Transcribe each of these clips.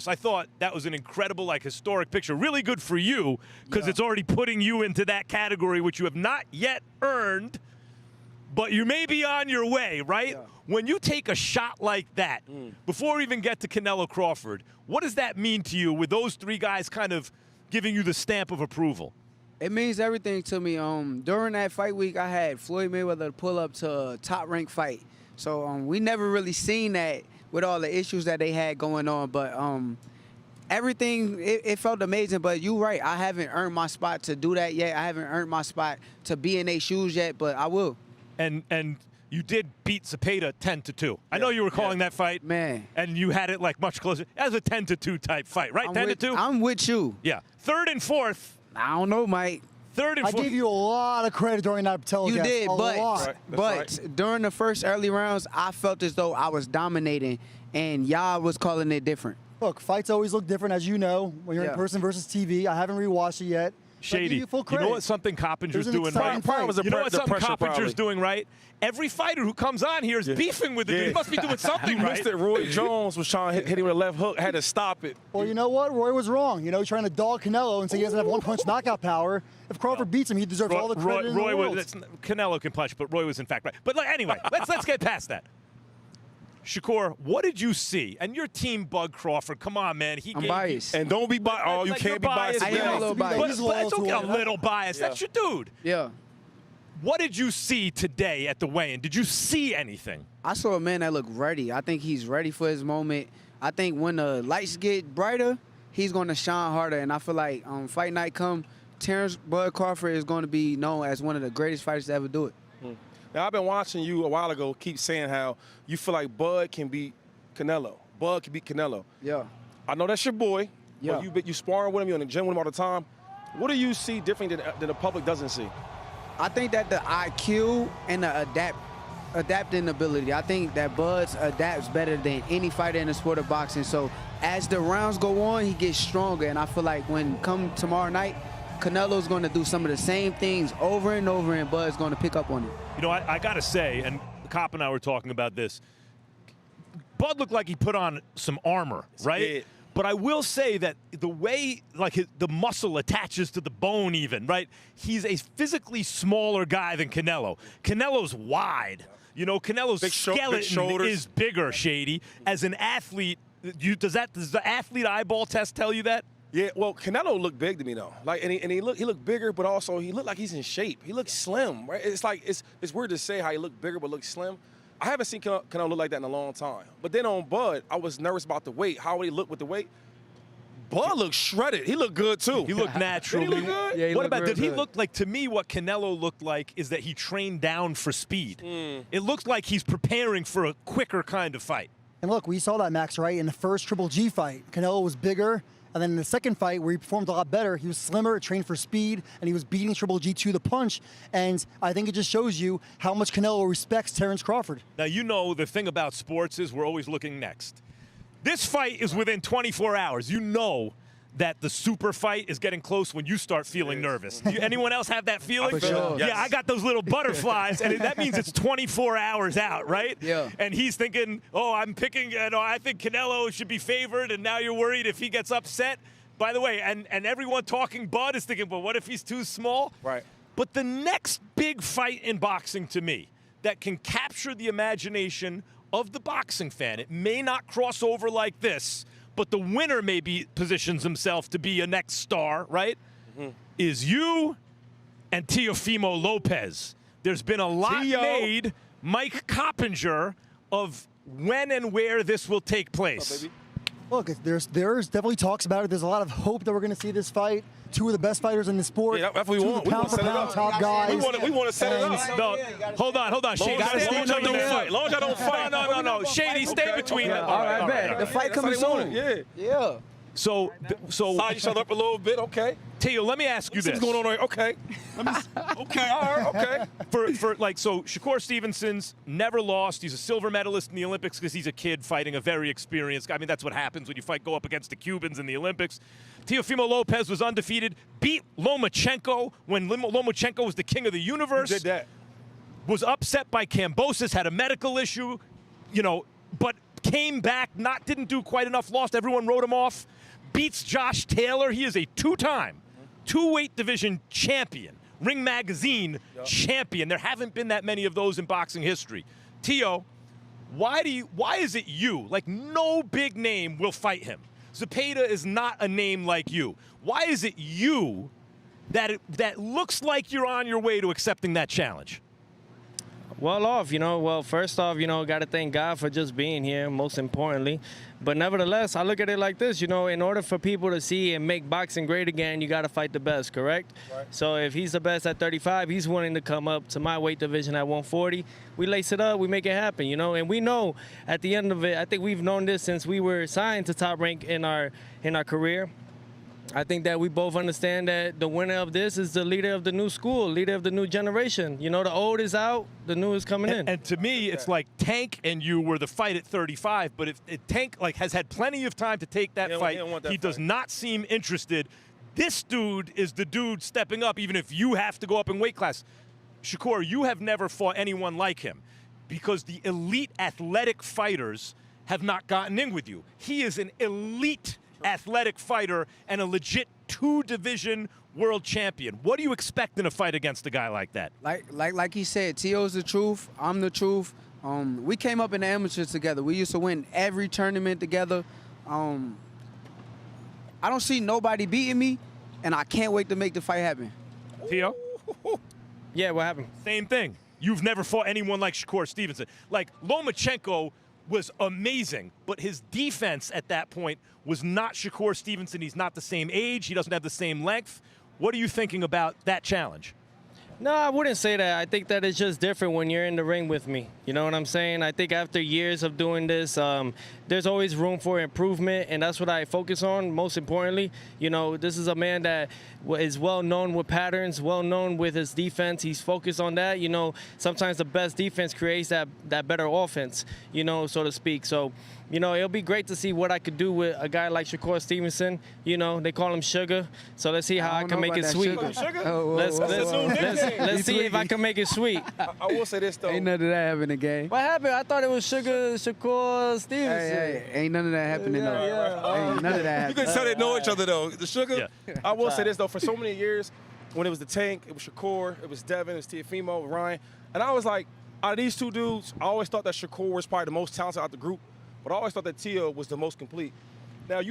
I thought that was an incredible, like, historic picture. Really good for you because it's already putting you into that category, which you have not yet earned, but you may be on your way, right? Yeah. When you take a shot like that, before we even get to Canelo Crawford, what does that mean to you with those three guys kind of giving you the stamp of approval? It means everything to me. During that fight week, I had Floyd Mayweather pull up to a top-ranked fight. So we never really seen that with all the issues that they had going on. But everything, it felt amazing. But you're right, I haven't earned my spot to do that yet. I haven't earned my spot to be in their shoes yet, but I will. And you did beat Zepeda 10-2. I know you were calling that fight. Man. And you had it, like, much closer. As a 10-2 type fight, right? 10-2? I'm with you. Yeah. Third and fourth. I don't know, Mike. Third and I fourth. gave you a lot of credit during that telecast. You did, lot. but during the first early rounds, I felt as though I was dominating, and y'all was calling it different. Look, fights always look different, as you know, when you're in person versus TV. I haven't rewatched it yet. Shady. You know what something Coppinger's doing right? You know what something Coppinger's doing right? Every fighter who comes on here is beefing with the dude. He must be doing something right. Missed it. Roy Jones was trying to hit him with a left hook, had to stop it. Well, you know what? Roy was wrong. You know, trying to dog Canelo and say he doesn't have one-punch knockout power. If Crawford beats him, he deserves all the credit in the world. Canelo can punch, but Roy was in fact right. But anyway, let's get past that. Shakur, what did you see? And your team bug Crawford. Come on, man. I'm biased. And don't be biased. Oh, you can't be biased. I am a little biased. But don't get a little biased. That's your dude. Yeah. What did you see today at the weigh-in? Did you see anything? I saw a man that looked ready. I think he's ready for his moment. I think when the lights get brighter, he's going to shine harder. And I feel like fight night come, Terence Bud Crawford is going to be known as one of the greatest fighters to ever do it. Now, I've been watching you a while ago keep saying how you feel like Bud can beat Canelo. Bud can beat Canelo. Yeah. I know that's your boy. Yeah. You sparring with him, you're in the gym with him all the time. What do you see different than the public doesn't see? I think that the IQ and the adapting ability, I think that Bud adapts better than any fighter in the sport of boxing. So as the rounds go on, he gets stronger. And I feel like when come tomorrow night, Canelo's going to do some of the same things over and over, and Bud's going to pick up on it. You know, I got to say, and Cop and I were talking about this, Bud looked like he put on some armor, right? But I will say that the way, like, the muscle attaches to the bone even, right? He's a physically smaller guy than Canelo. Canelo's wide. You know, Canelo's skeleton is bigger, Shady. As an athlete, does the athlete eyeball test tell you that? Yeah, well, Canelo looked big to me though. Like, and he looked bigger, but also he looked like he's in shape. He looked slim, right? It's like it's weird to say how he looked bigger but looked slim. I haven't seen Canelo look like that in a long time. But then on Bud, I was nervous about the weight. How would he look with the weight? Bud looked shredded. He looked good too. He looked natural. Did he look good? Yeah, what about, did he look like, to me, what Canelo looked like is that he trained down for speed. It looks like he's preparing for a quicker kind of fight. And look, we saw that, Max, right? In the first Triple G fight, Canelo was bigger. And then in the second fight, where he performed a lot better, he was slimmer, trained for speed, and he was beating Triple G to the punch. And I think it just shows you how much Canelo respects Terence Crawford. Now, you know, the thing about sports is we're always looking next. This fight is within 24 hours. You know that the super fight is getting close when you start feeling nervous. Anyone else have that feeling? For sure. Yeah, I got those little butterflies, and that means it's 24 hours out, right? Yeah. And he's thinking, oh, I'm picking, I think Canelo should be favored, and now you're worried if he gets upset. By the way, and everyone talking Bud is thinking, well, what if he's too small? Right. But the next big fight in boxing to me that can capture the imagination of the boxing fan, it may not cross over like this, but the winner maybe positions himself to be a next star, right? Is you and Teofimo Lopez. There's been a lot made, Mike Coppinger, of when and where this will take place. Look, there's definitely talks about it. There's a lot of hope that we're going to see this fight. Two of the best fighters in the sport. Yeah, that's what we want. We want to set it up. Top guys. We want to set it up. No, hold on. Shady, stay between them. Long as I don't fight. No. Shady, stay between them. All right, bet. The fight coming soon. Yeah. So Side each other up a little bit, okay. Teo, let me ask you this. What's going on right? Okay. Okay, all right, okay. So Shakur Stevenson's never lost. He's a silver medalist in the Olympics because he's a kid fighting a very experienced guy. I mean, that's what happens when you go up against the Cubans in the Olympics. Teofimo Lopez was undefeated, beat Lomachenko when Lomachenko was the king of the universe. Who did that? Was upset by Kambosos, had a medical issue, but came back, didn't do quite enough, lost. Everyone wrote him off. Beats Josh Taylor. He is a two-time two-weight division champion. Ring Magazine champion. There haven't been that many of those in boxing history. Tio, why is it you? Like, no big name will fight him. Zepeda is not a name like you. Why is it you that looks like you're on your way to accepting that challenge? Well, first off, got to thank God for just being here, most importantly. But nevertheless, I look at it like this, in order for people to see and make boxing great again, you got to fight the best, correct? Right. So if he's the best at 35, he's willing to come up to my weight division at 140. We lace it up, we make it happen, and we know at the end of it, I think we've known this since we were signed to Top Rank in our career. I think that we both understand that the winner of this is the leader of the new school, leader of the new generation. The old is out, the new is coming in. And to me, it's like Tank and you were the fight at 35, but if Tank has had plenty of time to take that fight, he does not seem interested. This dude is the dude stepping up, even if you have to go up in weight class. Shakur, you have never fought anyone like him because the elite athletic fighters have not gotten in with you. He is an elite athletic fighter and a legit two-division world champion. What do you expect in a fight against a guy like that? Like he said, Tio's the truth. I'm the truth. We came up in the amateurs together. We used to win every tournament together. I don't see nobody beating me, and I can't wait to make the fight happen. Tio? Yeah, what happened? Same thing. You've never fought anyone like Shakur Stevenson. Like, Lomachenko was amazing, but his defense at that point was not Shakur Stevenson. He's not the same age. He doesn't have the same length. What are you thinking about that challenge? No, I wouldn't say that. I think that it's just different when you're in the ring with me. You know what I'm saying? I think after years of doing this, there's always room for improvement, and that's what I focus on most importantly. This is a man that is well known with patterns, well known with his defense. He's focused on that. Sometimes the best defense creates that better offense, so to speak. So, it'll be great to see what I could do with a guy like Shakur Stevenson. They call him Sugar. So let's see how I can make it sweet. Let's see if I can make it sweet. I will say this, though. Ain't none of that happening, in the game. What happened? I thought it was Shakur Stevenson. Hey, ain't none of that happening, though. Ain't none of that happening. You can tell they know each other, though. The Sugar, I will say this, though. For so many years, when it was the Tank, it was Shakur, it was Devin, it was Teofimo, Ryan. And I was like, out of these two dudes, I always thought that Shakur was probably the most talented out of the group. But I always thought that Tio was the most complete. Now,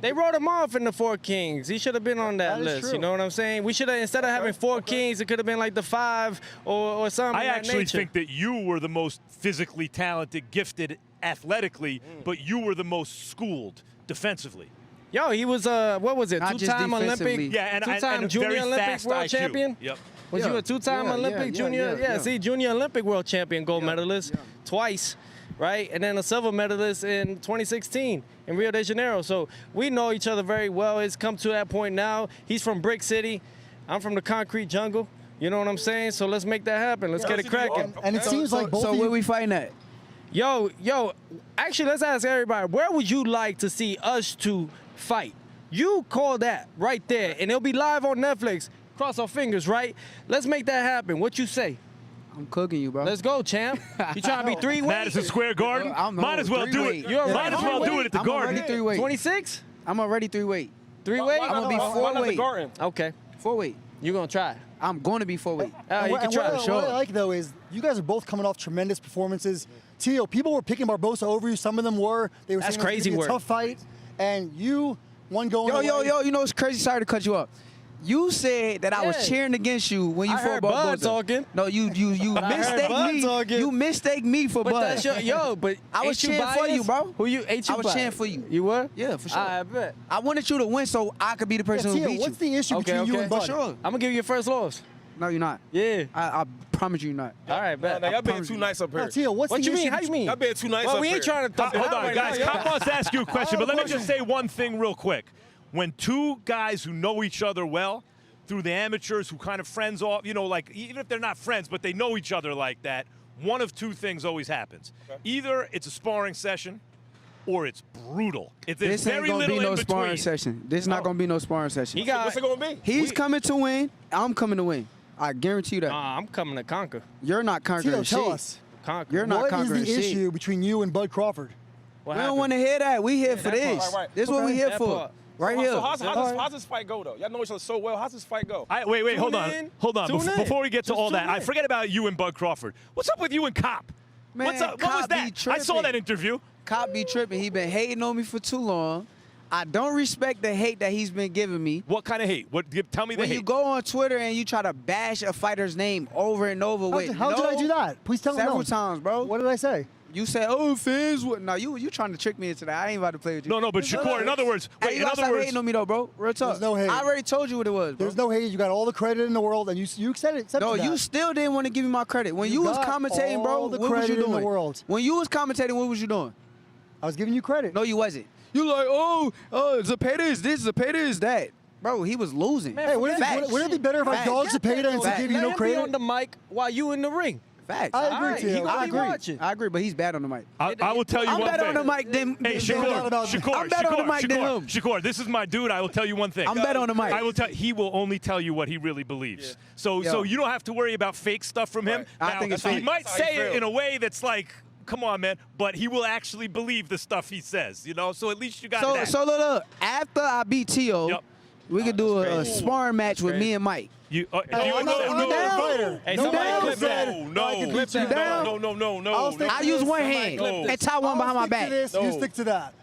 they wrote him off in the Four Kings. He should have been on that list. True. You know what I'm saying? We should have, instead of having four Kings, it could have been like the 5 or something. I actually think that you were the most physically talented, gifted athletically, but you were the most schooled defensively. Yo, he was what was it? Two-time Olympic, two-time junior Olympic world champion. Yep. Was you a two-time Olympic junior? See, junior Olympic world champion, gold medalist twice. Right? And then a silver medalist in 2016 in Rio de Janeiro. So we know each other very well. It's come to that point now. He's from Brick City. I'm from the concrete jungle. You know what I'm saying? So let's make that happen. Let's get it cracking. And it seems like both of you... where we fighting at? Yo, actually, let's ask everybody, where would you like to see us two fight? You call that right there, and it'll be live on Netflix. Cross our fingers, right? Let's make that happen. What you say? I'm cooking you, bro. Let's go, champ. You trying to be 3-weight? Madison Square Garden? Might as well do it. Might as well do it at the Garden. I'm already 3-weight. 26? I'm already 3-weight. 3-weight? I'm going to be 4-weight. Okay. 4-weight. You going to try? I'm going to be 4-weight. You can try. What I like, though, is you guys are both coming off tremendous performances. Tio, people were picking Barbosa over you. Some of them were. They were saying it was gonna be a tough fight. And you won going away. Yo, you know what's crazy? Sorry to cut you off. You said that I was cheering against you when you fought Barbosa. Talking. No, you mistake me. Talking. You mistake me for but Bud. But I was cheering for you, bro. Who you? I was cheering for you. You were? Yeah, for sure. I bet. I wanted you to win so I could be the person who beat you. What's the issue between you and Bud? For sure. I'm gonna give you your first loss. No, you're not. Yeah. I promise you not. All right, bet. Now, y'all being too nice up here. Tio, what's What the you issue? mean? How you mean? Y'all being too nice up here. Well, we ain't trying to... Hold on, guys. Cop wants to ask you a question, but let me just say one thing real quick. When two guys who know each other well, through the amateurs, who kind of friends off, like even if they're not friends, but they know each other like that, one of two things always happens. Okay. Either it's a sparring session or it's brutal. This ain't going to be no sparring session. This is not going to be no sparring session. What's it going to be? He's coming to win. I'm coming to win. I guarantee you that. I'm coming to conquer. You're not conquering Tio, shit. tell us. Conquer. You're not what conquering is the shit. issue between you and Bud Crawford? What We don't happened? want to hear that. We here for that this. part. Right. This is what we here That for. part. Right So here. how's this fight go, though? Y'all know each other so well. How's this fight go? Wait, hold on. in. Hold on. Tune in. Before we get to Just all that, tune I in. forget about you and Bud Crawford. What's up with you and Cop? Man, What's up? What was Cop be that? I saw tripping. that interview. Cop be tripping. He been hating on me for too long. I don't respect the hate that he's been giving me. What kind of hate? Tell me the When hate. you go on Twitter and you try to bash a fighter's name over and over with How did I do that? Please tell me. several times, bro. What did I say? You said, "Oh, fans would." No, you trying to trick me into that. I ain't about to play with you. No, but Shakur, in other words, Hey, wait, you in gotta other stop words, hating on me though, bro. Real talk. There's no hate. I already told you what it was, bro. There's no hate. You got all the credit in the world, and you accepted No, that. you still didn't want to give me my credit. When you was got commentating, bro, all the what was you credit in doing? the world. When you was commentating, what was you doing? I was giving you credit. No, you wasn't. You like, Zepeda is this, Zepeda is that. Bro, he was losing. Hey, wouldn't it be better if I Facts. dogged Zepeda and Facts. give you Let no him be credit? on the mic while you in the ring. Facts. I agree, Alright, Tio. he gonna I be agree. watching. I agree, but he's bad on the mic. I will tell you I'm one better thing. on the mic than Hey, no Shakur, doubt about it. Shakur, I'm better on the mic than Shakur, him. Shakur, this is my dude. I will tell you one thing. I'm better on the mic. I will tell. He will only tell you what he really believes. So Yo. you don't have to worry about fake stuff from him. Right. I Now, think it's he fake. might That's how say you it feel. in a way that's like, come on, man, but he will actually believe the stuff he says. You know, so at least you got that. So look, after I beat T.O., Yep. we could do a crazy. sparring match with crazy. me and Mike. You, Hey, I'm not no, a fighter. Hey, No somebody doubt. clip that. I can No, beat you down. no. I'll stick I to use this. one Somebody hand clip this. and tie one behind my I'll stick to back. this, You No. stick to that.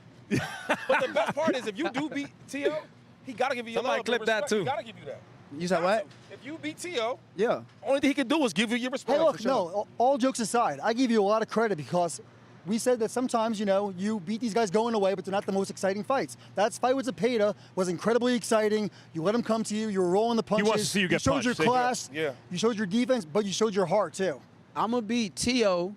But the best part is if you do beat T.O., he got to give you your Somebody love. clip and that respect. too. He got to give you that. You said what? If you beat T.O., Yeah. only thing he can do is give you your respect. Hey, look, for sure. no, all jokes aside, I give you a lot of credit because we said that sometimes, you beat these guys going away, but they're not the most exciting fights. That fight with Zepeda was incredibly exciting. You let him come to you. You were rolling the punches. wants to see you get showed punched. your Say, class. yeah. You showed your defense, but you showed your heart, too. I'm going to beat T.O.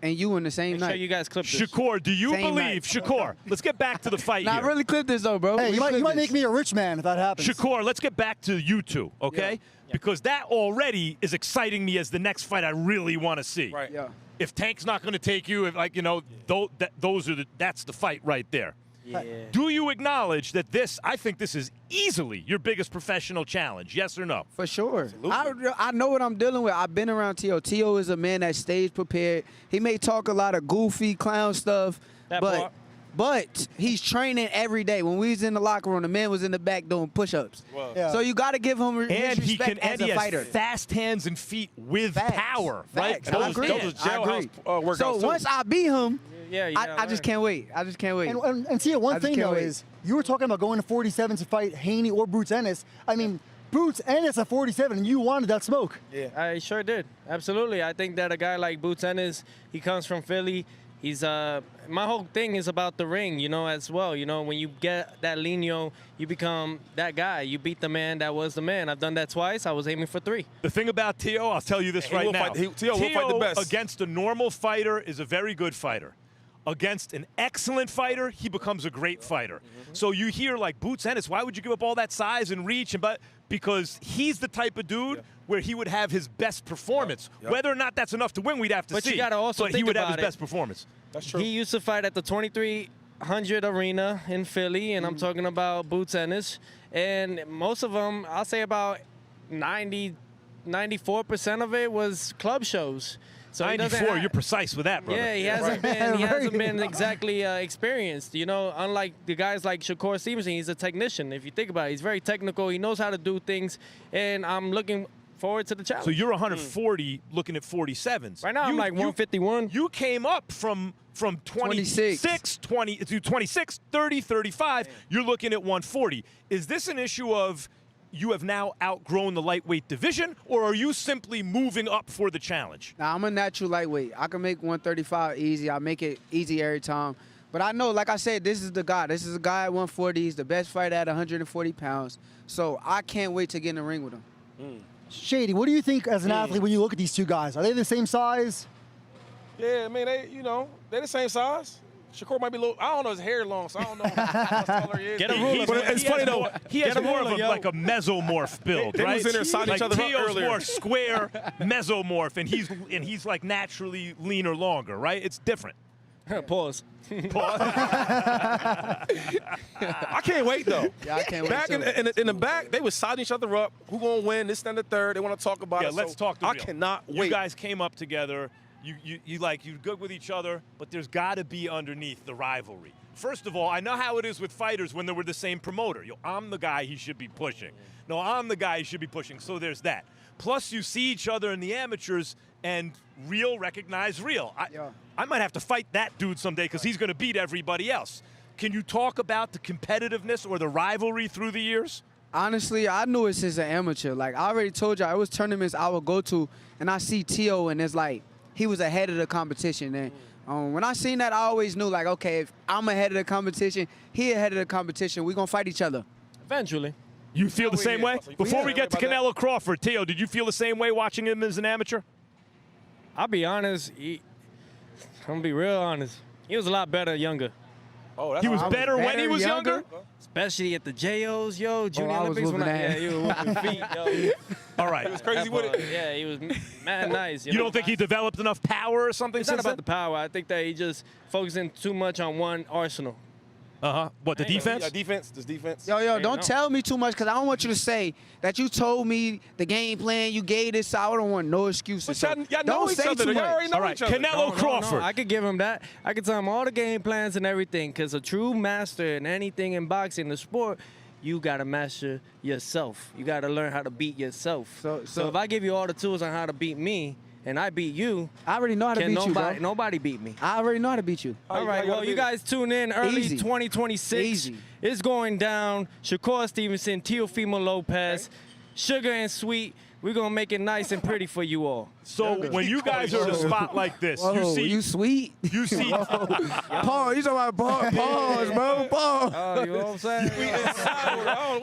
and you in the same Make night. sure you guys clip this. Shakur, do you Same believe, night. Shakur, let's get back to the fight Nah, here. really clip this though, bro. Hey, you Really might clip make this. me a rich man if that happens. Shakur, let's get back to you two, okay? Because that already is exciting me as the next fight I really want to see. Right. Yeah. If Tank's not going to take you, that's the fight right there. Yeah. Do you acknowledge that I think this is easily your biggest professional challenge? Yes or no? For sure. I know what I'm dealing with. I've been around T.O. T.O. is a man that's stage prepared. He may talk a lot of goofy clown stuff, That but part. But he's training every day. When we was in the locker room, the man was in the back doing push-ups. Wow. Yeah. So you got to give him his And he respect can as and he a fighter. has fast hands and feet with Facts. power, right? Facts. I agree. Those are jailhouse workouts So too. once I beat him, Yeah, you I gotta just learn. can't wait. I just can't wait. And Tia, I one just thing can't though wait. is you were talking about going to 47 to fight Haney or Boots Ennis. I mean, Boots Ennis at 47, and you wanted that smoke. Yeah. I sure did. Absolutely. I think that a guy like Boots Ennis, he comes from Philly. He's my whole thing is about the ring, as well. When you get that lean, you become that guy. You beat the man that was the man. I've done that twice. I was aiming for 3. The thing about T.O., I'll tell you this He right will now. fight- T.O. will fight the best. Against a normal fighter is a very good fighter. Against an excellent fighter, he becomes a great fighter. So you hear like Boots Ennis, why would you give up all that size and reach? Because he's the type of dude where he would have his best performance. Yep. Whether or not that's enough to win, we'd have to But see. you gotta also but he think would have his about it. best performance. That's true. He used to fight at the 2300 arena in Philly, and I'm talking about Boots Ennis. And most of them, I'll say about 94% of it was club shows. So he doesn't 94, have- you're precise with that, brother. Yeah, he hasn't been. He Very hasn't been good. exactly experienced. Unlike the guys like Shakur Stevenson, he's a technician. If you think about it, he's very technical. He knows how to do things, and I'm looking forward to the challenge. So you're 140 looking at 47s. Right now, I'm like 151. You came up from 26, 20 to 26, 30, 35. You're looking at 140. Is this an issue of you have now outgrown the lightweight division, or are you simply moving up for the challenge? Now, I'm a natural lightweight. I can make 135 easy. I make it easy every time. But I know, like I said, this is the guy. This is a guy at 140. He's the best fighter at 140 pounds. So I can't wait to get in the ring with him. Shady, what do you think as an athlete when you look at these two guys? Are they the same size? Yeah, I mean, they're the same size. Shakur might be a little, I don't know, his hair long, so I don't know how taller he is. Get a ruler. But it's funny, though. He has Get a more ruler, of yo. like a mesomorph build, They right? was in there signing like each other up T.O.'s earlier. more square mesomorph, and he's like naturally leaner, longer, right? It's different. Pause. I can't wait, though. Yeah, I can't wait. Back too. in the back, they was siding each other up. Who gonna win? This, and the third. They want to talk about Yeah, it. let's so talk the I real. cannot You wait. guys came up together. you're good with each other, but there's got to be underneath the rivalry. First of all, I know how it is with fighters when they were the same promoter. I'm the guy he should be pushing. No, I'm the guy he should be pushing. So there's that. Plus, you see each other in the amateurs, and real recognize real. I might have to fight that dude someday because he's going to beat everybody else. Can you talk about the competitiveness or the rivalry through the years? Honestly, I knew it since an amateur. Like, I already told you, it was tournaments I would go to, and I see Tio, and it's like he was ahead of the competition. And when I seen that, I always knew, like, okay, if I'm ahead of the competition, he ahead of the competition, we're going to fight each other. Eventually. You feel the same way? Before we get to Canelo Crawford, Tio, did you feel the same way watching him as an amateur? I'll be honest. I'm going to be real honest. He was a lot better younger. Oh, he was better when he was younger? Especially at the JOs, Junior I was Olympics. whooping You were whooping feet, yo. All right. He was crazy with it. Yeah, he was mad nice. You don't think he developed enough power or something? It's not about the power. I think that he just focusing too much on one arsenal. What, the defense? Yeah, defense. This defense. Yo, don't tell me too much, because I don't want you to say that you told me the game plan, you gave this, so I don't want no excuses. But y'all know Don't each say other. too Y'all much. already know All right, each other. Canelo Crawford. I could give him that. I could tell him all the game plans and everything, because a true master in anything in boxing, the sport, you got to master yourself. You got to learn how to beat yourself. So if I give you all the tools on how to beat me, and I beat you, I already know how to beat you, bro. Nobody beat me. I already know how to beat you. All right, well, you guys tune in early Easy. 2026. Easy. It's going down. Shakur Stevenson, Teofimo Lopez, Sugar and Sweet. We're going to make it nice and pretty for you all. So when you guys are in a spot like this, You sweet. you see Paul, you talking about pause, bro, pause. Oh, you know what I'm saying?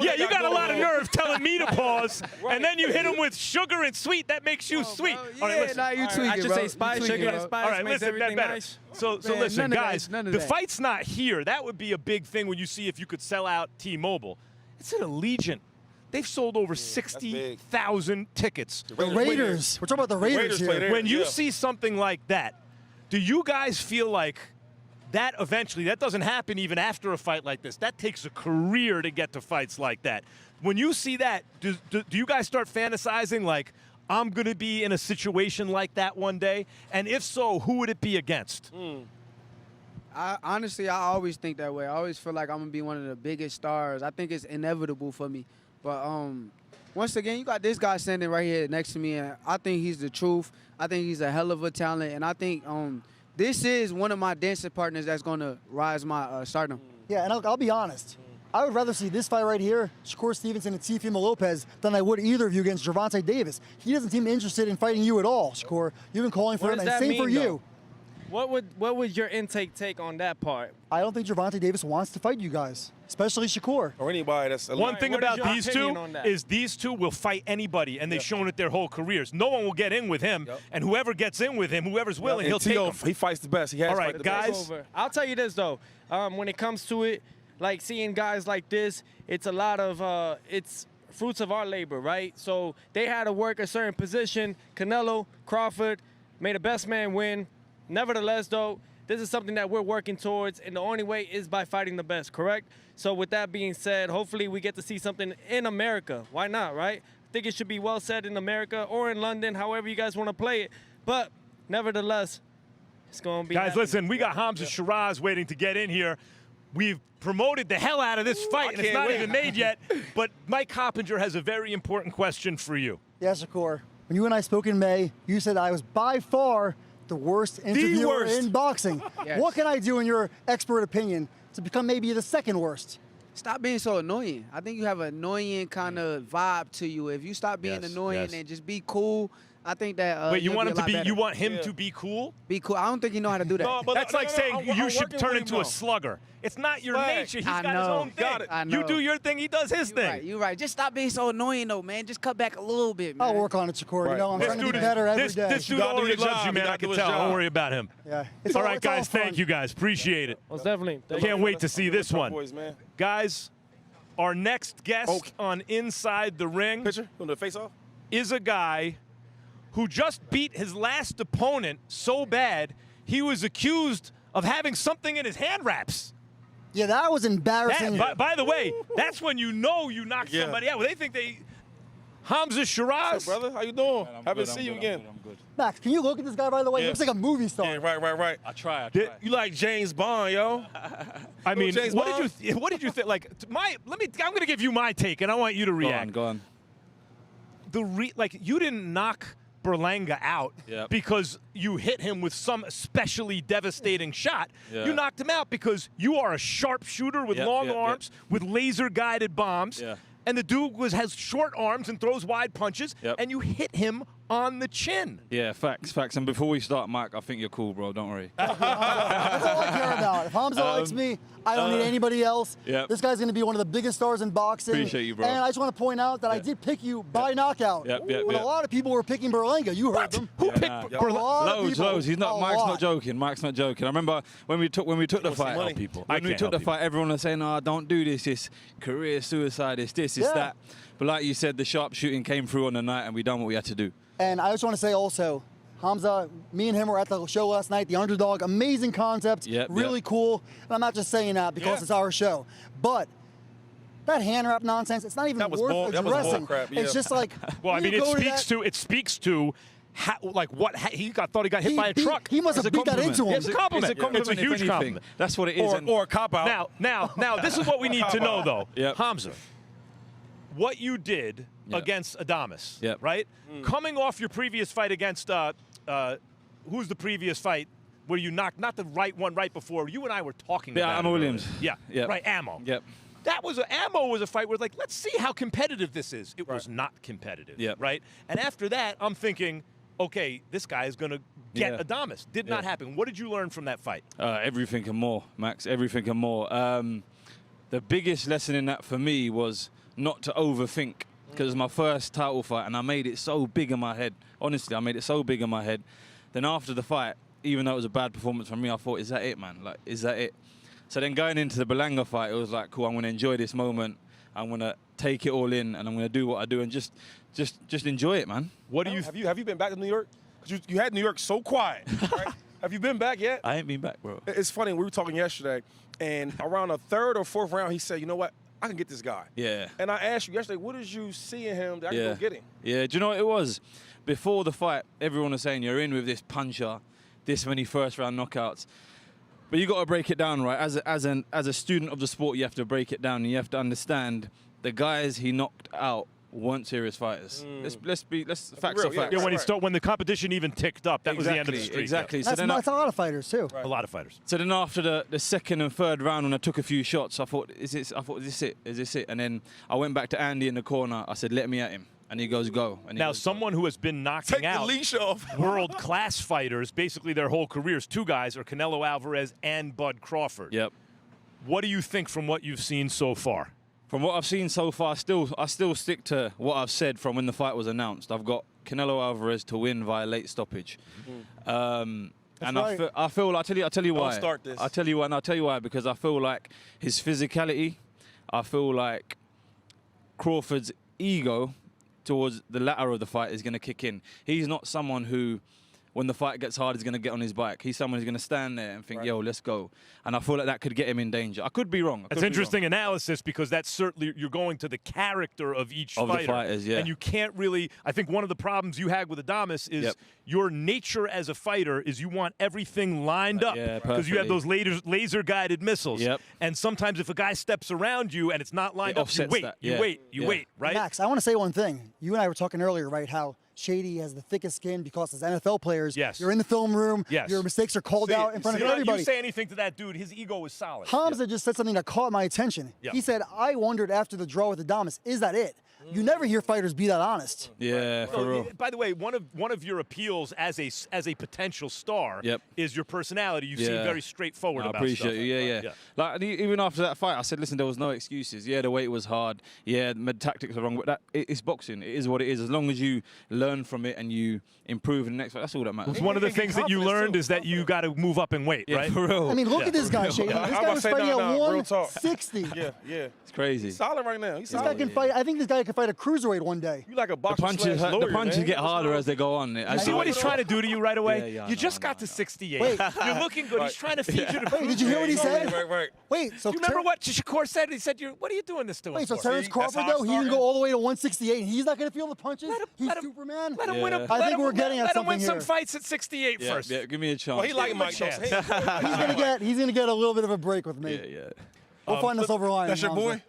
Yeah, you got a lot of nerve telling me to pause, and then you hit him with sugar and sweet. That makes you sweet. Yeah, All right, listen. nah, you tweaking, I should bro. say spice, You sugar, tweaking, and bro. spice All right, makes listen, everything that better. nice. So Man, listen, none of that, guys, none of the that. fight's not here. That would be a big thing when you see if you could sell out T-Mobile. It's at Allegiant. They've sold over 60,000 tickets. The Raiders. We're talking about the Raiders play here. there. When you Yeah. see something like that, do you guys feel like that eventually, that doesn't happen even after a fight like this? That takes a career to get to fights like that. When you see that, do you guys start fantasizing like, I'm going to be in a situation like that one day? And if so, who would it be against? Honestly, I always think that way. I always feel like I'm going to be one of the biggest stars. I think it's inevitable for me. But once again, you got this guy standing right here next to me, and I think he's the truth. I think he's a hell of a talent, and I think this is one of my dancing partners that's going to rise my stardom. Yeah, and I'll be honest. I would rather see this fight right here, Shakur Stevenson and Teofimo Lopez, than I would either of you against Gervonta Davis. He doesn't seem interested in fighting you at all, Shakur. You've been calling for What him, does and that same mean, for you. though? What would your intake take on that part? I don't think Gervonta Davis wants to fight you guys, especially Shakur. Or anybody that's One thing what is about your these opinion two on that? is these two will fight anybody, and they've shown it their whole careers. No one will get in with him, and whoever gets in with him, whoever's willing, he'll take him. He fights the best. He has All to right, fight the guys. best. I'll tell you this though, when it comes to it, like seeing guys like this, it's a lot of it's fruits of our labor, right? So they had to work a certain position. Canelo, Crawford, may the best man win. Nevertheless, though, this is something that we're working towards, and the only way is by fighting the best, correct? So with that being said, hopefully we get to see something in America. Why not, right? I think it should be well said in America or in London, however you guys want to play it. But nevertheless, it's going to be Guys, happening. listen, we got Hamza Shiraz waiting to get in here. We've promoted the hell out of this fight, and it's can't not wait. even made yet. But Mike Coppinger has a very important question for you. Yeah, Shakur. When you and I spoke in May, you said I was by far the worst interviewer worst. in boxing. Yes. What can I do, in your expert opinion, to become maybe the second worst? Stop being so annoying. I think you have an annoying kind of vibe to you. If you stop being Yes, annoying yes. and just be cool, I think that. Wait, you you'll want be him a to lot be? better. You want him to be cool? Be cool. I don't think you know how to do that. No, but That's like saying I'm you should working turn with him, into a though. slugger. It's not your Swag. nature. He's I got his know. own thing. Got it. I You know. do your thing. He does his You're thing. right. You're right. Just stop being so annoying, though, man. Just cut back a little bit, man. I'll work on it, Shakur. You know, I'm Right. trying to be better every day. This dude gotta do already your loves job. you, You man. I gotta can do his tell. Don't job. worry about him. Yeah. All right, guys. fun. Thank you, guys. Appreciate it. Most definitely. Can't wait to see this one. Boys, man. Guys, our next guest Okay. on Inside the Ring Picture? You want to face off? is a guy who just beat his last opponent so bad he was accused of having something in his hand wraps. Yeah, that was embarrassing. By the way, that's when you know you knocked Yeah. somebody out. They think Hamza Shiraz. What's up, brother? How you doing? Man, Happy to see you again. I'm good. Max, can you look at this guy, by the way? He Yeah. looks like a movie star. Yeah, right. I try. You like James Bond, yo? I mean, James what Bond? did you think? Like, I'm going to give you my take, and I want you to react. Go on. You didn't knock Berlanga out Yep. because you hit him with some especially devastating shot. Yeah. You knocked him out because you are a sharpshooter with Yep, long yep, arms, with laser-guided bombs. Yeah. And the dude has short arms and throws wide punches, Yep. and you hit him on the chin. Yeah, facts. And before we start, Mike, I think you're cool, bro. Don't worry. That's all I care about. If Hamza likes me, I don't need anybody else. Yep. This guy's going to be one of the biggest stars in boxing. Appreciate you, bro. And I just want to point out that I did pick you by knockout. Yep, But a lot of people were picking Berlanga. You heard them. Who Yeah, picked nah. Berlanga? A lot of people. Loads. He's not. A Mike's lot. not joking. Mike's not joking. I remember when we took the fight. money. People. When we took the fight, everyone was saying, "Oh, don't do this. It's career suicide. It's this. It's Yeah. that." But like you said, the sharpshooting came through on the night, and we done what we had to do. And I just want to say also, Hamza, me and him were at the show last night, The Underdog. Amazing concept. Yep, really yep. cool. And I'm not just saying that because Yeah. it's our show. But that hand wrap nonsense, it's not even That was worth bull- that was addressing. bull crap, It's yeah. just like, Well, I when mean, you it go to speaks that- to how, thought he got hit by a truck. He must It's have a beat that compliment. into him. It's a compliment. It's a compliment, It's a if huge anything. compliment. That's what it is. Or a cop out. Now, this is what we need to know, though. Yep. Hamza, what you did Yep. against Adames, Yep. right? Coming off your previous fight against, who's the previous fight where you knocked, not the right one right before, you and I were talking Yeah, about Ammo it earlier. Williams. Yeah, Yep. right, Ammo. Yep. Ammo was a fight where, like, let's see how competitive this is. It was not competitive, Yep. right? And after that, I'm thinking, okay, this guy is going to get Yeah. Adames. Did not Yeah. happen. What did you learn from that fight? Everything and more, Max. Everything and more. The biggest lesson in that for me was not to overthink, because it was my first title fight, and I made it so big in my head. Honestly, I made it so big in my head. Then after the fight, even though it was a bad performance from me, I thought, is that it, man? Like, is that it? So then going into the Berlanga fight, it was like, cool, I'm going to enjoy this moment. I'm going to take it all in, and I'm going to do what I do and just enjoy it, man. What do you Have you been back to New York? 'Cause you had New York so quiet. Right? Have you been back yet? I ain't been back, bro. It's funny. We were talking yesterday, and around the third or fourth round, he said, "You know what? I can get this guy." Yeah. And I asked you yesterday, what did you see in him that I can go get him? Yeah, do you know what it was? Before the fight, everyone was saying you're in with this puncher, this many first-round knockouts. But you got to break it down, right? As a student of the sport, you have to break it down, and you have to understand the guys he knocked out weren't serious fighters. Let's facts real, are facts. Yeah, when Right. when the competition even ticked up, that was the end of the streak. Exactly. That's, that's a lot of fighters, too. Yeah. A lot of fighters. So then after the second and third round, when I took a few shots, I thought, is this it? Is this it? And then I went back to Andy in the corner. I said, let me at him. And he goes, go. And he Now, goes, go. someone who has been knocking Take the out leash off. world-class fighters, basically their whole careers, two guys are Canelo Alvarez and Bud Crawford. Yep. What do you think from what you've seen so far? From what I've seen so far, I still stick to what I've said from when the fight was announced. I've got Canelo Alvarez to win via late stoppage. And right. I feel, I'll tell you why. Don't start this. I'll tell you why, and I'll tell you why, because I feel like his physicality, I feel like Crawford's ego towards the latter of the fight is going to kick in. He's not someone who, when the fight gets hard, is going to get on his bike. He's someone who's going to stand there and think, yo, let's go. And I feel like that could get him in danger. I could be wrong. That's interesting analysis, because that's certainly, you're going to the character of each Of the fighter. fighters, yeah. And you can't really, I think one of the problems you had with Adames is Yep. your nature as a fighter is you want everything lined up. Yeah, because you have perfectly. those laser-guided missiles. Yep. And sometimes if a guy steps around you and it's not lined It up, you offsets wait, that. you Yeah. wait, you Yeah. wait, right? Max, I want to say one thing. You and I were talking earlier, right, how Shady has the thickest skin because as NFL players, Yes. you're in the film room, Yes. your mistakes are called out in front You of know, everybody. you say anything to that dude, his ego is solid. Hamza just said something that caught my attention. Yeah. He said, I wondered after the draw with Adames, is that it? You never hear fighters be that honest. Yeah, for real. By the way, one of your appeals as a potential star Yep. is your personality. You seem Yeah. very straightforward I about appreciate stuff. you. Yeah. Like, and even after that fight, I said, listen, there was no excuses. Yeah, the weight was hard. Yeah, the tactics are wrong, but it's boxing. It is what it is. As long as you learn from it and you improve in the next fight, that's all that matters. One of the And get things that you confidence, learned too. is that you got to move up in weight, Yeah, right? for real. I mean, look at this guy, Shady. Yeah, This I'm guy about was to say, fighting no, at real talk. 160. Yeah. It's crazy. He's solid right now. He's This guy solid. can fight. I think this guy could fight a cruiserweight one day. You like a The boxer punches, slash lawyer, the punches man. get harder as they go on. You see what he's trying to do to you right away? Yeah, you just got to 68. Wait. You're looking good. He's trying to feed you to Wait, did you hear what he said? Right. Wait, so you remember what Shakur said? He said, "What are you doing this to us Wait, so for?" Terence Crawford, though, he didn't go all the way to 168, and he's not going to feel the punches? He's Superman? Let him win. Yeah. I think we're getting at let him win something some here. fights at 68 Yeah, first. yeah, give me a chance. Well, he like Mike chance. Tyson. He's gonna get a little bit of a break with me. Yeah. We'll find the silver lining. That's your boy?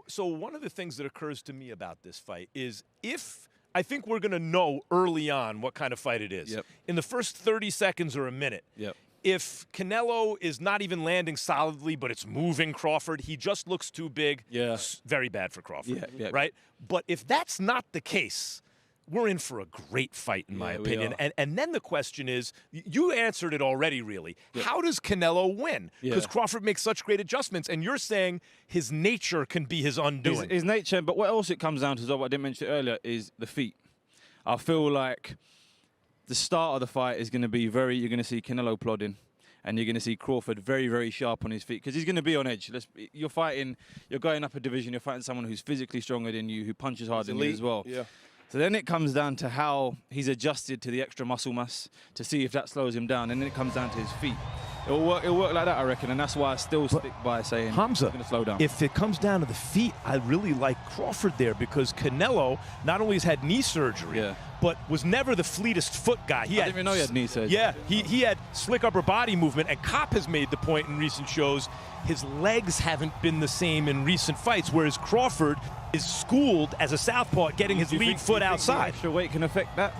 So one of the things that occurs to me about this fight is if I think we're going to know early on what kind of fight it is. Yep. In the first 30 seconds or a minute. Yep. If Canelo is not even landing solidly, but it's moving Crawford, he just looks too big. Yeah. Very bad for Crawford. Yeah. Right? But if that's not the case, we're in for a great fight, in my Yeah, we opinion. are. And then the question is, you answered it already, really. How does Canelo win? Because Yeah. Crawford makes such great adjustments, and you're saying his nature can be his undoing. His nature, but what else it comes down to, what I didn't mention earlier, is the feet. I feel like the start of the fight is going to be you're going to see Canelo plodding, and you're going to see Crawford very, very sharp on his feet, because he's going to be on edge. You're going up a division, you're fighting someone who's physically stronger than you, who punches harder than you as well. Yeah. So then it comes down to how he's adjusted to the extra muscle mass to see if that slows him down, and then it comes down to his feet. It'll work like that, I reckon, and that's why I still stick by saying Hamza, he's going to slow down. if it comes down to the feet, I really like Crawford there, because Canelo not only has had knee surgery, but was never the fleetest foot guy. I didn't even know he had knee surgery. Yeah, he had slick upper body movement, and Kopp has made the point in recent shows his legs haven't been the same in recent fights, whereas Crawford is schooled as a southpaw at getting his Do you lead think- foot do you think the outside. extra weight can affect that?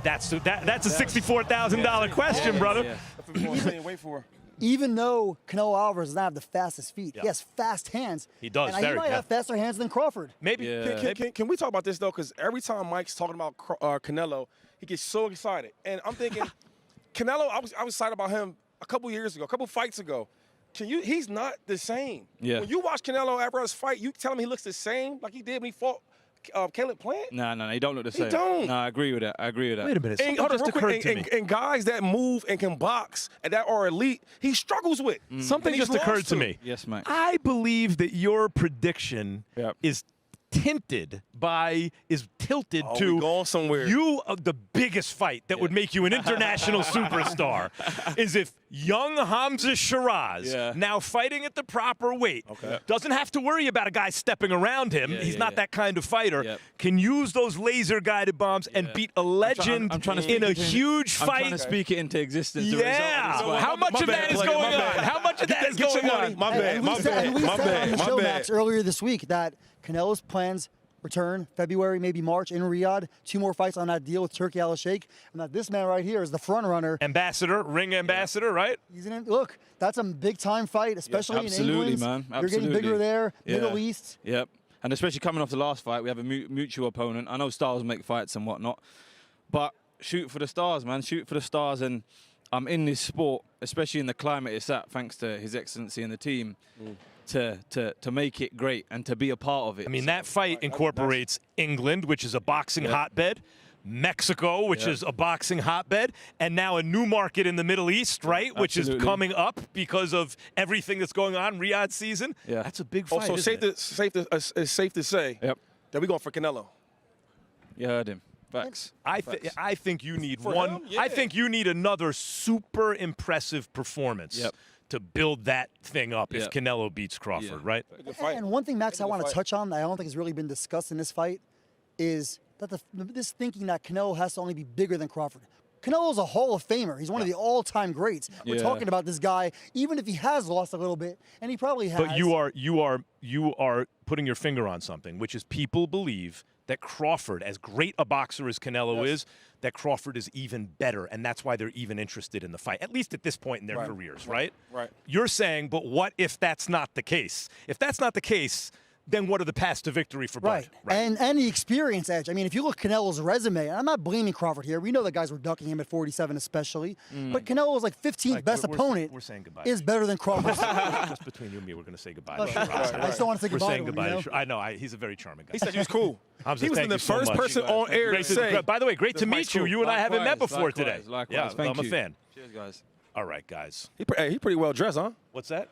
That's a $64,000 question, brother. Yeah. That's what we're saying. Wait for. Even though Canelo Alvarez does not have the fastest feet, Yeah. he has fast hands. He does, And he very, might yeah. have faster hands than Crawford. Maybe. Yeah. Can we talk about this, though? Because every time Mike's talking about Canelo, he gets so excited. And I'm thinking, Canelo, I was excited about him a couple years ago, a couple fights ago. He's not the same. Yeah. When you watch Canelo Alvarez fight, you tell him he looks the same like he did when he fought Caleb Plant? No, he don't look the same. don't. No, I agree with that. Wait a minute. And, Something just real quick, occurred to me. and guys that move and can box and that are elite, he struggles with. Something And he's just occurred lost to me. Yes, mate. I believe that your prediction Yep. is tilted Oh, to we going somewhere. the biggest fight that would make you an international superstar is if young Hamza Shiraz, Yeah. now fighting at the proper weight, doesn't have to worry about a guy stepping around him. Yeah, He's yeah, not yeah. that kind of fighter. Yep. Can use those laser guided bombs and beat a legend I'm trying to in a speak it huge I'm trying fight. to speak it into existence. the Yeah. result of this fight. How much My of bad, that is player, going my on? bad. How much of that is Get your going money. on? My bad. And My we said on bad. the My show, bad. Max, earlier this week that Canelo's plans return February, maybe March in Riyadh. 2 more fights on that deal with Turki Al-Sheikh. And that this man right here is the front runner. Ambassador, ring ambassador, right? He's in it. Look, that's a big time fight, especially absolutely, in England. man. You're getting bigger Absolutely. there. Yeah. Middle East. Yep. And especially coming off the last fight, we have a mutual opponent. I know stars make fights and whatnot, but shoot for the stars, man. Shoot for the stars. And I'm in this sport, especially in the climate it's at, thanks to His Excellency and the team, to make it great and to be a part of it. I mean, that fight incorporates England, which is a boxing hotbed, Mexico, which is a boxing hotbed, and now a new market in the Middle East, right, which is absolutely. coming up because of everything that's going on, Riyadh season. Yeah. That's a big fight, So isn't it? it's safe to say Yep. that we're going for Canelo. You heard him. Facts. I think you need For one. him? Yeah. I think you need another super impressive performance Yep. to build that thing up if Yep. Canelo beats Crawford, Yeah. right? Good fight. And one thing, Max, I Good want to fight. touch on that I don't think has really been discussed in this fight is that this thinking that Canelo has to only be bigger than Crawford. Canelo's a Hall of Famer. He's one of the all-time greats. We're Yeah. talking about this guy, even if he has lost a little bit, and he probably has. But you are putting your finger on something, which is people believe that Crawford, as great a boxer as Canelo is, that Crawford is even better, and that's why they're even interested in the fight, at least at this point in their careers, right? Right. You're saying, but what if that's not the case? If that's not the case, then what are the paths to victory for Bud? Right. And the experience edge. I mean, if you look at Canelo's resume, and I'm not blaming Crawford here. We know that guys were ducking him at 47 especially. But Canelo's like 15th Like, best opponent we're saying goodbye. is better than Crawford. Just between you and me, we're going to say goodbye to Shiraz. I just don't want to say We're goodbye saying to him, goodbye you know? to Shiraz. I know. He's a very charming guy. He said he was cool. Hamza, He was thank the you so first much. person on air to say. By the way, great to meet you. cool. You and I haven't met Likewise, before today. likewise. Yeah, Thank I'm you. a fan. Cheers, guys. All right, guys. He pretty well dressed, huh? What's that?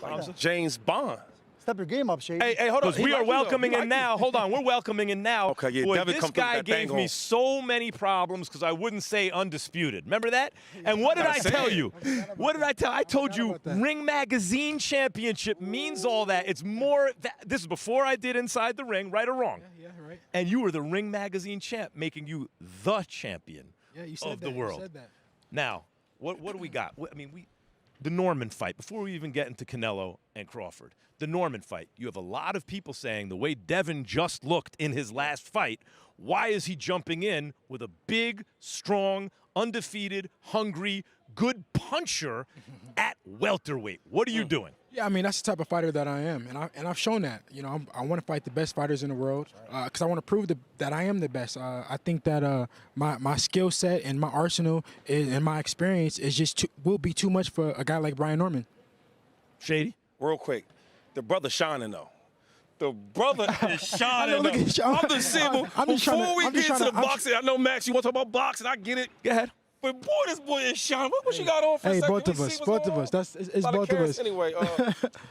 Hamza? James Bond. Step your game up, Shady. Hey, hold on. Because we are welcoming in now. Hold on, we're welcoming in now. Okay, yeah, Boy, Devin this come through guy with that gave thing me on. so many problems because I wouldn't say undisputed. Remember that? And what did I tell you? What did I tell? I told you Ring Magazine Championship means all that. It's more. This is before I did Inside the Ring, right or wrong? Yeah, right. And you were the Ring Magazine champ, making you the champion Yeah, you said of that. the world. You said that. Now, what do we got? I mean, the Norman fight, before we even get into Canelo and Crawford, the Norman fight, you have a lot of people saying the way Devin just looked in his last fight, why is he jumping in with a big, strong, undefeated, hungry, good puncher at welterweight? What are you doing? Yeah, I mean, that's the type of fighter that I am, and I've shown that. You know, I want to fight the best fighters in the world because I want to prove that I am the best. I think that my skill set and my arsenal and my experience is just will be too much for a guy like Brian Norman. Shady? Real quick, the brother shining though. The brother is shining. look at you. I'm just saying, I'm just trying to- before we I'm get just trying into the to- I'm boxing, I know Max, you want to talk about boxing. I get it. Go ahead. But boy, this boy is shining. What you got on for a Hey, second? both Let of me us, see what's both going of us. on. It's Lot of both of carrots. us. Anyway,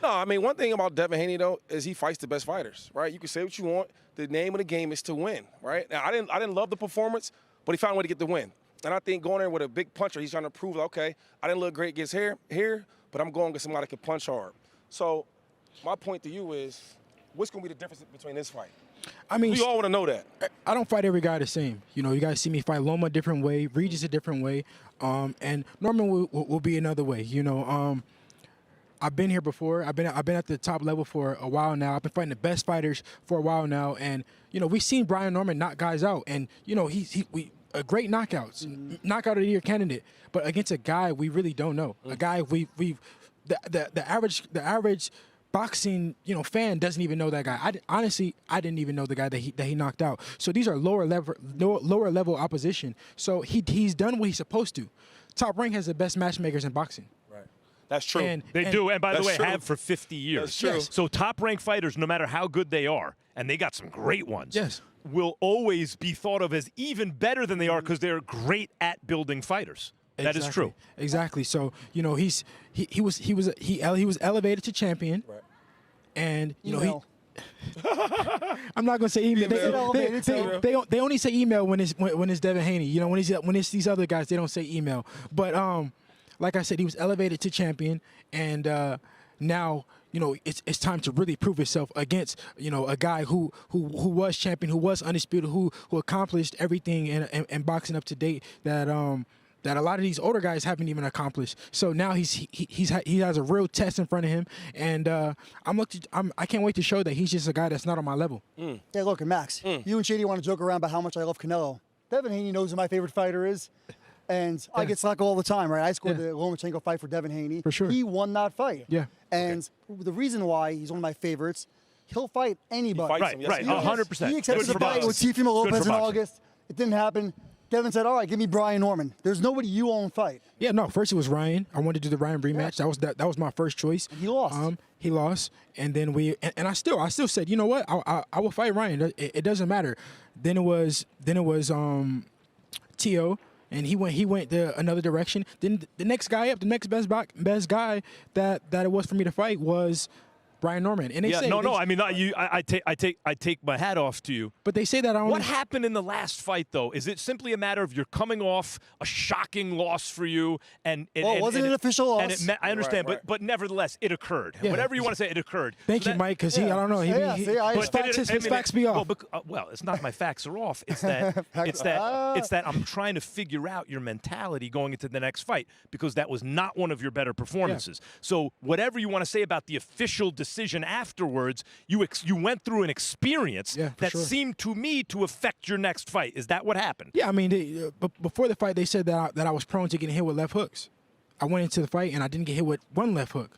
no, I mean, one thing about Devin Haney, though, is he fights the best fighters, right? You can say what you want. The name of the game is to win, right? Now, I didn't love the performance, but he found a way to get the win. And I think going there with a big puncher, he's trying to prove, okay, I didn't look great against here, but I'm going against somebody that can punch hard. So my point to you is, what's going to be the difference between this fight? I mean, We all want to know that. I don't fight every guy the same. You know, you guys see me fight Loma a different way, Regis a different way, and Norman will be another way. You know, I've been here before. I've been at the top level for a while now. I've been fighting the best fighters for a while now, and you know, we've seen Brian Norman knock guys out, and you know, we a great knockouts, knockout of the year candidate, but against a guy we really don't know, a guy the average boxing, you know, fan doesn't even know that guy. Honestly, I didn't even know the guy that he knocked out. So these are lower level opposition. So he's done what he's supposed to. Top Rank has the best matchmakers in boxing. Right. That's true. They do, and by the That's way, true. have for 50 years. That's true. Yes. So top-ranked fighters, no matter how good they are, and they got some great ones, Yes. will always be thought of as even better than they are because they're great at building fighters. That is true. Exactly. So you know, he was elevated to champion, Right. and you know Email. I'm not gonna say email. Email. They only say email when it's Devin Haney. You know, when it's these other guys, they don't say email. But like I said, he was elevated to champion, and now you know it's time to really prove himself against you know a guy who was champion, who was undisputed, who accomplished everything in boxing up to date that a lot of these older guys haven't even accomplished. So now he has a real test in front of him, and I can't wait to show that he's just a guy that's not on my level. Hey, look, Max, you and Shady want to joke around about how much I love Canelo. Devin Haney knows who my favorite fighter is, and I get slack all the time, right? I scored the Lomachenko fight for Devin Haney. For sure. He won that fight. Yeah. And the reason why he's one of my favorites, he'll fight anybody. Fights him, yes, Right, he does. 100%. He accepted Good the for fight boxing. with Teofimo Good Lopez for in boxing. August. It didn't happen. Devin said, all right, give me Brian Norman. There's nobody you won't fight. Yeah, no. First it was Ryan. I wanted to do the Ryan rematch. That was my first choice. And he lost. He lost, and then I still said, you know what? I will fight Ryan. It doesn't matter. Then it was Tio, and he went another direction. Then the next guy up, the next best guy that it was for me to fight was Brian Norman. And they say I mean, I take my hat off to you. But they say that I only. What happened in the last fight, though? Is it simply a matter of you're coming off a shocking loss for you, and wasn't an official loss. I understand, Right. but nevertheless, it occurred. Yeah. Whatever you want to say, it occurred. Thank So you, that- Mike, because I don't know. His facts be off. Well, it's not my facts are off. It's that it's that I'm trying to figure out your mentality going into the next fight because that was not one of your better performances. So whatever you want to say about the official decision afterwards, you went through an experience that sure. seemed to me to affect your next fight. Is that what happened? Yeah, I mean, before the fight, they said that I was prone to getting hit with left hooks. I went into the fight and I didn't get hit with one left hook.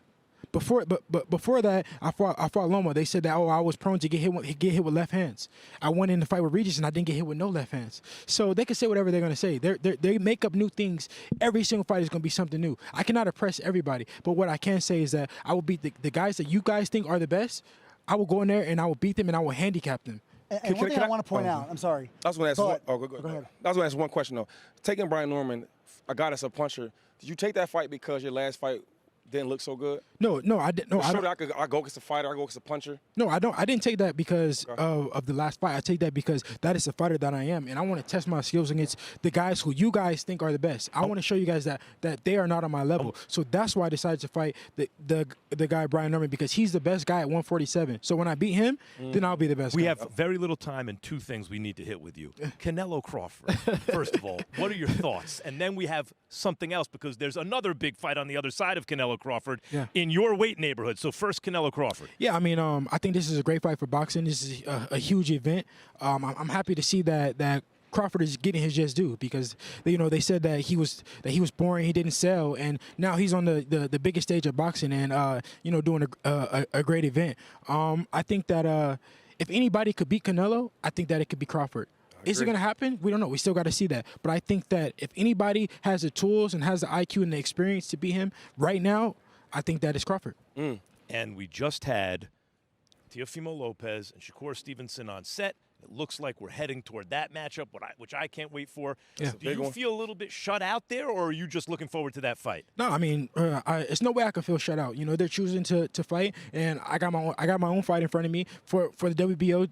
Before that, I fought Loma. They said that I was prone to get hit with left hands. I went in the fight with Regis and I didn't get hit with no left hands. So they can say whatever they're gonna say. They make up new things. Every single fight is gonna be something new. I cannot impress everybody, but what I can say is that I will beat the guys that you guys think are the best. I will go in there and I will beat them and I will handicap them. And one thing I want to point out, I'm sorry. I was going to ask Go go ahead. ahead. I was going to ask one question though. Taking Brian Norman, a guy that's a puncher, did you take that fight because your last fight didn't look so good? No, I didn't. No, I go against a fighter. I go against a puncher. No, I don't. I didn't take that because of the last fight. I take that because that is the fighter that I am, and I want to test my skills against the guys who you guys think are the best. I want to show you guys that they are not on my level. So that's why I decided to fight the guy Brian Norman, because he's the best guy at 147. So when I beat him, then I'll be the best. We have very little time and two things we need to hit with you. Canelo Crawford. First of all, what are your thoughts? And then we have something else, because there's another big fight on the other side of Canelo Crawford in your weight neighborhood. So first, Canelo Crawford. Yeah, I mean, I think this is a great fight for boxing. This is a huge event. I'm happy to see that Crawford is getting his just due, because they said that he was boring, he didn't sell, and now he's on the biggest stage of boxing and doing a great event. I think that if anybody could beat Canelo, I think that it could be Crawford. Is it going to happen? We don't know. We still got to see that. But I think that if anybody has the tools and has the IQ and the experience to beat him right now, I think that is Crawford. And we just had Teofimo Lopez and Shakur Stevenson on set. It looks like we're heading toward that matchup, which I can't wait for. Yeah. Do you feel a little bit shut out there, or are you just looking forward to that fight? No, I mean, it's no way I can feel shut out. They're choosing to fight, and I got my own fight in front of me for the WBO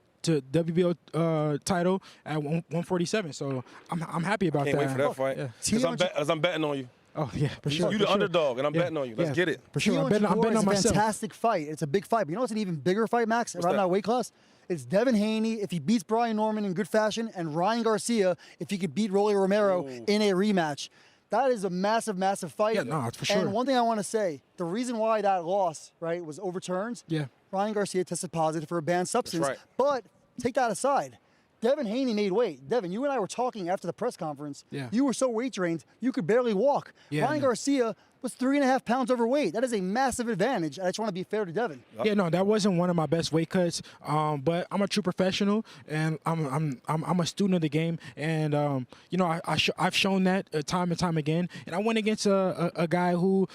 title at 147. So I'm happy about that. Can't wait for that fight. Because I'm betting on you. Oh, yeah, for sure. You're the underdog, and I'm betting on you. Let's get it. For sure. I'm betting on myself. It's a fantastic fight. It's a big fight. But you know what's an even bigger fight, Max, around that weight class? It's Devin Haney if he beats Brian Norman in good fashion, and Ryan Garcia if he could beat Rolly Romero in a rematch. That is a massive, massive fight. Yeah, no, for sure. And one thing I want to say, the reason why that loss, right, was overturned, Ryan Garcia tested positive for a banned substance. That's right. But take that aside. Devin Haney made weight. Devin, you and I were talking after the press conference. Yeah. You were so weight trained, you could barely walk. Yeah, Ryan Garcia was 3.5 pounds overweight. That is a massive advantage. I just want to be fair to Devin. Yeah, no, that wasn't one of my best weight cuts. But I'm a true professional, and I'm a student of the game, and I've shown that time and time again. And I went against a guy who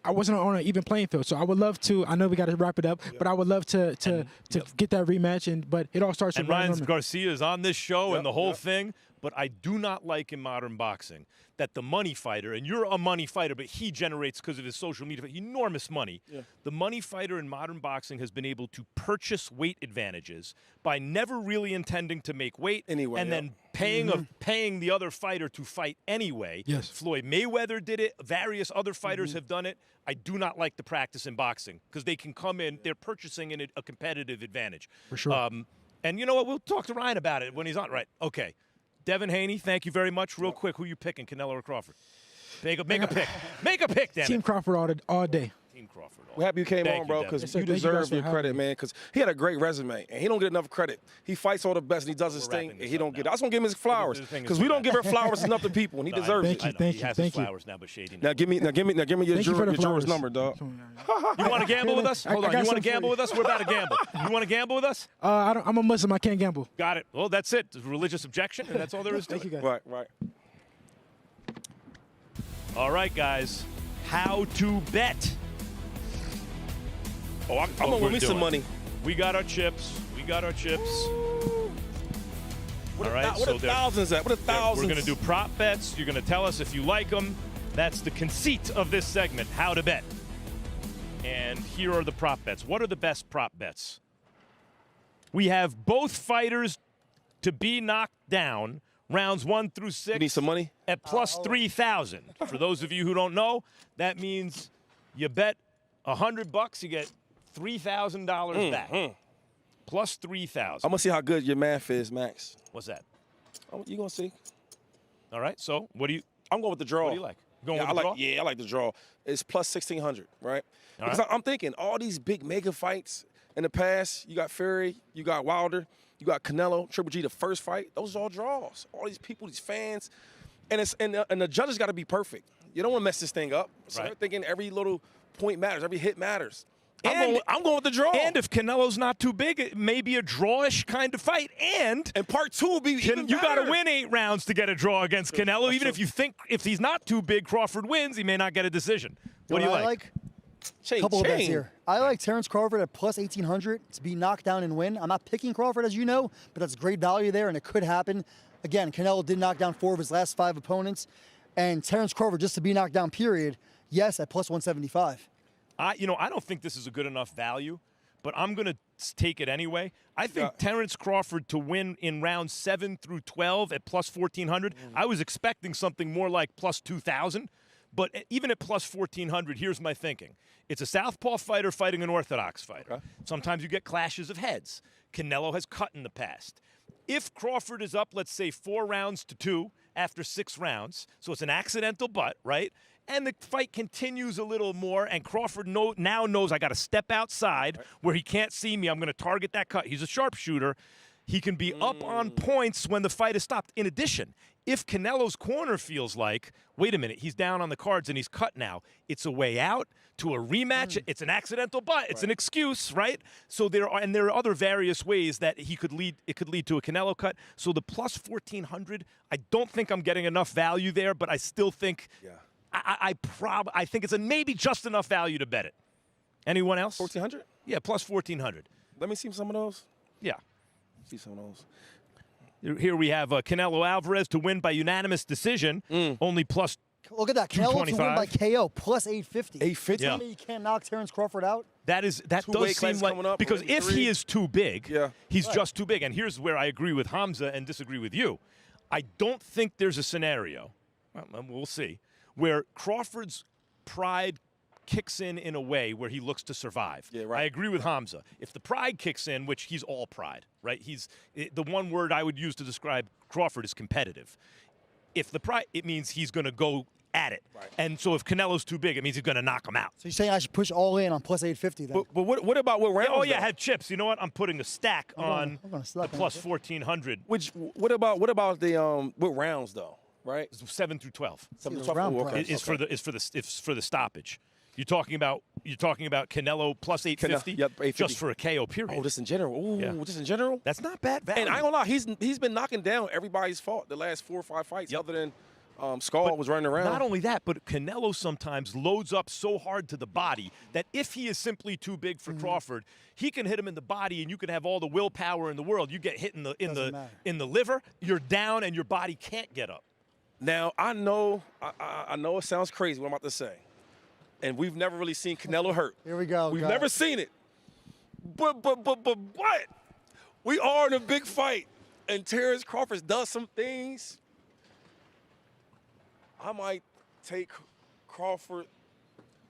I wasn't on an even playing field. So I would love to. I know we got to wrap it up, but I would love to get that rematch. But it all starts with Ryan Garcia is on this show and the whole thing. But I do not like in modern boxing that the money fighter, and you're a money fighter, but he generates, because of his social media, enormous money. Yeah. The money fighter in modern boxing has been able to purchase weight advantages by never really intending to make weight anyway, and then paying the other fighter to fight anyway. Yes. Floyd Mayweather did it. Various other fighters have done it. I do not like the practice in boxing, because they can come in, they're purchasing in a competitive advantage. For sure. And you know what? We'll talk to Ryan about it when he's on. Right. Okay. Devin Haney, thank you very much. Real quick, who you picking, Canelo or Crawford? Make a pick. Make a pick, damn it. Team Crawford all day. Team Crawford. We're happy you came on, bro, because you deserve your credit, man, because he had a great resume, and he don't get enough credit. He fights all the best, and he does his thing, and he don't get it. I just want to give him his flowers, because we don't give our flowers enough to people, and he deserves it. Thank you. He has his flowers now, but shady. Now give me your juror's number, dog. You want to gamble with us? Hold on. You want to gamble with us? We're about to gamble. You want to gamble with us? I'm a Muslim. I can't gamble. Got it. Well, that's it. It's a religious objection, and that's all there is to it. Thank you, guys. Right. All right, guys. How to bet. Oh, I'm going to win me some money. We got our chips. All right, what are thousands at? What are thousands? We're going to do prop bets. You're going to tell us if you like them. That's the conceit of this segment, how to bet. And here are the prop bets. What are the best prop bets? We have both fighters to be knocked down, rounds 1 through 6. You need some money? At plus 3,000. For those of you who don't know, that means you bet $100, you get $3,000 back. Plus 3,000. I'm going to see how good your math is, Max. What's that? You're going to see. All right, so what do you... I'm going with the draw. What do you like? Going with the draw? Yeah, I like the draw. It's plus 1,600, right? Because I'm thinking all these big mega fights in the past, you got Fury, you got Wilder, you got Canelo, Triple G, the first fight, those are all draws. All these people, these fans, and the judges got to be perfect. You don't want to mess this thing up. So they're thinking every little point matters, every hit matters. I'm going with the draw. And if Canelo's not too big, it may be a drawish kind of fight. And part 2 will be even you got better. to win 8 rounds to get a draw against Canelo. That's even if you think if he's not too big, Crawford wins, he may not get a decision. What do you like? A couple of bets here. I like Terence Crawford at plus 1,800 to be knocked down and win. I'm not picking Crawford, as you know, but that's great value there, and it could happen. Again, Canelo did knock down 4 of his last 5 opponents. And Terence Crawford, just to be knocked down, period, yes, at plus 175. I don't think this is a good enough value, but I'm going to take it anyway. I think Terence Crawford to win in rounds 7 through 12 at plus 1,400. I was expecting something more like plus 2,000, but even at plus 1,400, here's my thinking. It's a southpaw fighter fighting an orthodox fighter. Okay. Sometimes you get clashes of heads. Canelo has cut in the past. If Crawford is up, let's say 4 rounds to 2 after 6 rounds, so it's an accidental butt, right? And the fight continues a little more, and Crawford now knows I got to step outside where he can't see me. I'm going to target that cut. He's a sharpshooter. He can be up on points when the fight is stopped. In addition, if Canelo's corner feels like, wait a minute, he's down on the cards and he's cut now, it's a way out to a rematch. It's an accidental butt. It's an excuse, right? So there are other various ways that it could lead to a Canelo cut. So the plus 1,400, I don't think I'm getting enough value there, but I still think I think it's a maybe just enough value to bet it. Anyone else? 1,400? Yeah, plus 1,400. Let me see some of those. Yeah. See some of those. Here we have Canelo Alvarez to win by unanimous decision, only plus. Look at that. Canelo to win by KO, plus 850. 850? Yeah. You can't knock Terence Crawford out? That does seem like, because if he is too big, he's just too big. And here's where I agree with Hamza and disagree with you. I don't think there's a scenario, we'll see, where Crawford's pride kicks in a way where he looks to survive. Yeah, right. I agree with Hamza. If the pride kicks in, which he's all pride, right? The one word I would use to describe Crawford is competitive. If the pride, it means he's going to go at it. Right. And so if Canelo's too big, it means he's going to knock him out. So you're saying I should push all in on plus 850 then? But what about what rounds? I had chips. You know what? I'm putting a stack on the plus 1,400. What about the what rounds though? Right, 7 through 12. 7 through 12 is for the stoppage. You're talking about Canelo plus 850, 850 just for a KO period. Oh, just in general. Ooh, just in general. That's not bad value. And I ain't gonna lie, he's been knocking down everybody's fault the last 4 or 5 fights, other than Skull was running around. Not only that, but Canelo sometimes loads up so hard to the body that if he is simply too big for Crawford, he can hit him in the body, and you can have all the willpower in the world. You get hit in the liver, you're down, and your body can't get up. Now I know it sounds crazy what I'm about to say. And we've never really seen Canelo hurt. Here we go. We've never seen it. But what? We are in a big fight, and Terence Crawford does some things. I might take Crawford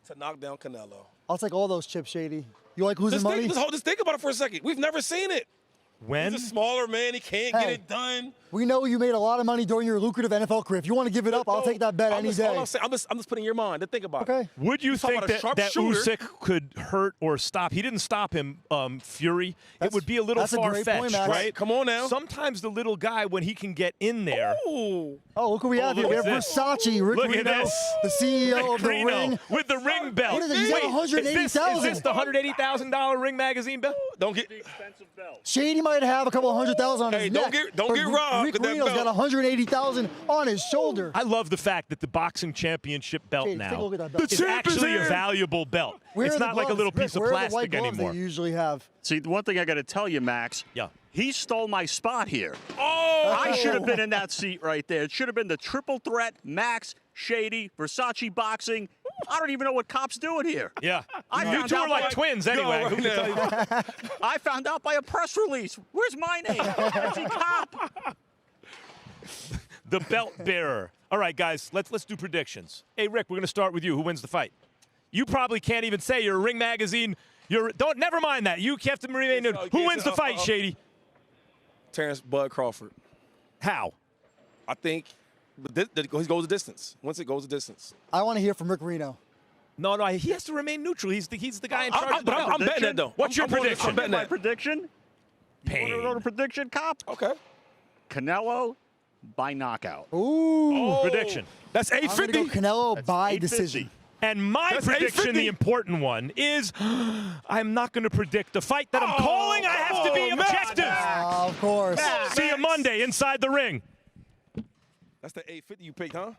to knock down Canelo. I'll take all those chips, Shady. You like losing money? Just think about it for a second. We've never seen it. When? He's a smaller man. He can't get it done. We know you made a lot of money during your lucrative NFL career. If you want to give it up, I'll take that bet any day. I'm just putting your mind to think about it. Would you think that Usyk could hurt or stop? He didn't stop him, Fury. It would be a little far-fetched, right? Come on now. Sometimes the little guy, when he can get in there. Ooh. Oh, look who we have here. We have Versace, Rick Look at Reno, this. the CEO of the Ring. With the ring belt. What is it? He's got $180,000. Is this the $180,000 Ring magazine belt? Don't get the expensive belt. Shady might have a couple of $100,000 on his neck. Don't get robbed. Rick Reno's got $180,000 on his shoulder. I love the fact that the boxing championship belt Shady, now take a look at that belt. is actually a valuable belt. It's not like a little piece of plastic white gloves anymore. They usually have. See, the one thing I got to tell you, Max. Yeah. He stole my spot here. Oh! I should have been in that seat right there. It should have been the triple threat, Max, Shady, Versace boxing. I don't even know what Cop's doing here. Yeah. You two are like twins anyway. Who can tell you that? I found out by a press release. Where's my name? MC Cop. The belt bearer. All right, guys, let's do predictions. Hey, Rick, we're going to start with you. Who wins the fight? You probably can't even say you're a Ring magazine. Never mind that. You have to remain. Who wins the fight, Shady? Terence Bud Crawford. How? I think he goes the distance. Once it goes the distance. I want to hear from Rick Reno. No, he has to remain neutral. He's the guy in charge. But I'm betting that, though. What's your prediction? I'm betting My that. prediction? Pain. You want to know the prediction, Cop? Okay. Canelo by knockout. Ooh. Prediction. That's I'm going to 850. go Canelo by decision. And my prediction, the important one, is I'm not going to predict the fight that I'm calling. I have to be objective. Of course. See you Monday inside the ring. That's the 850 you picked, huh?